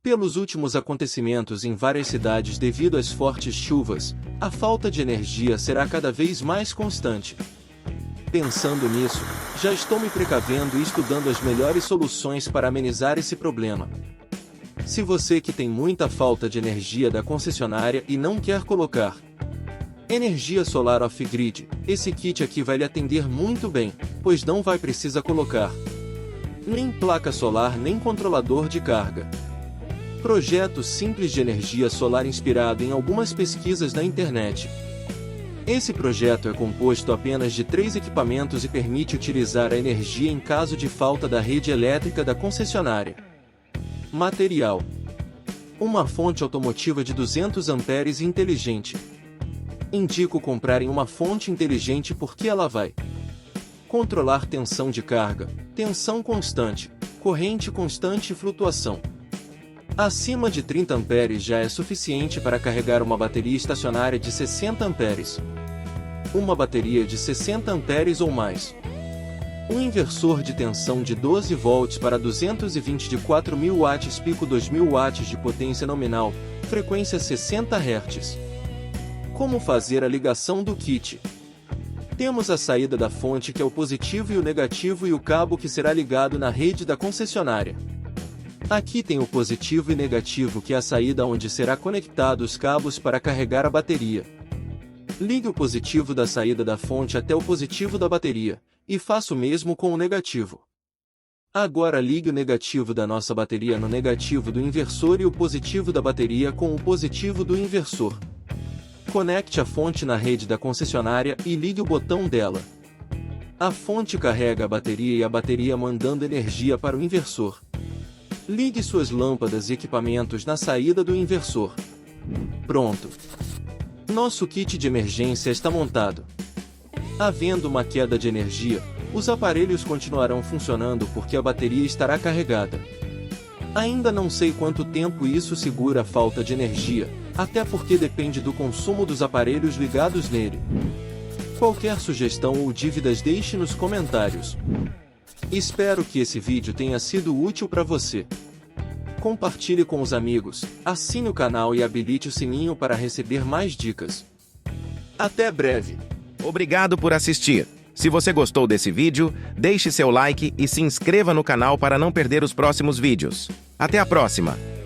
Pelos últimos acontecimentos em várias cidades devido às fortes chuvas, a falta de energia será cada vez mais constante. Pensando nisso, já estou me precavendo e estudando as melhores soluções para amenizar esse problema. Se você que tem muita falta de energia da concessionária e não quer colocar energia solar off-grid, esse kit aqui vai lhe atender muito bem, pois não vai precisar colocar nem placa solar nem controlador de carga. Projeto simples de energia solar inspirado em algumas pesquisas na internet. Esse projeto é composto apenas de 3 equipamentos e permite utilizar a energia em caso de falta da rede elétrica da concessionária. Material: uma fonte automotiva de 200 amperes inteligente. Indico comprarem uma fonte inteligente porque ela vai controlar tensão de carga, tensão constante, corrente constante e flutuação. Acima de 30 amperes já é suficiente para carregar uma bateria estacionária de 60 amperes. Uma bateria de 60 amperes ou mais. Um inversor de tensão de 12 volts para 220 de 4.000 watts pico 2.000 watts de potência nominal, frequência 60 Hz. Como fazer a ligação do kit? Temos a saída da fonte que é o positivo e o negativo e o cabo que será ligado na rede da concessionária. Aqui tem o positivo e negativo que é a saída onde será conectado os cabos para carregar a bateria. Ligue o positivo da saída da fonte até o positivo da bateria, e faça o mesmo com o negativo. Agora ligue o negativo da nossa bateria no negativo do inversor e o positivo da bateria com o positivo do inversor. Conecte a fonte na rede da concessionária e ligue o botão dela. A fonte carrega a bateria e a bateria mandando energia para o inversor. Ligue suas lâmpadas e equipamentos na saída do inversor. Pronto! Nosso kit de emergência está montado. Havendo uma queda de energia, os aparelhos continuarão funcionando porque a bateria estará carregada. Ainda não sei quanto tempo isso segura a falta de energia, até porque depende do consumo dos aparelhos ligados nele. Qualquer sugestão ou dúvidas deixe nos comentários. Espero que esse vídeo tenha sido útil para você. Compartilhe com os amigos, assine o canal e habilite o sininho para receber mais dicas. Até breve! Obrigado por assistir. Se você gostou desse vídeo, deixe seu like e se inscreva no canal para não perder os próximos vídeos. Até a próxima!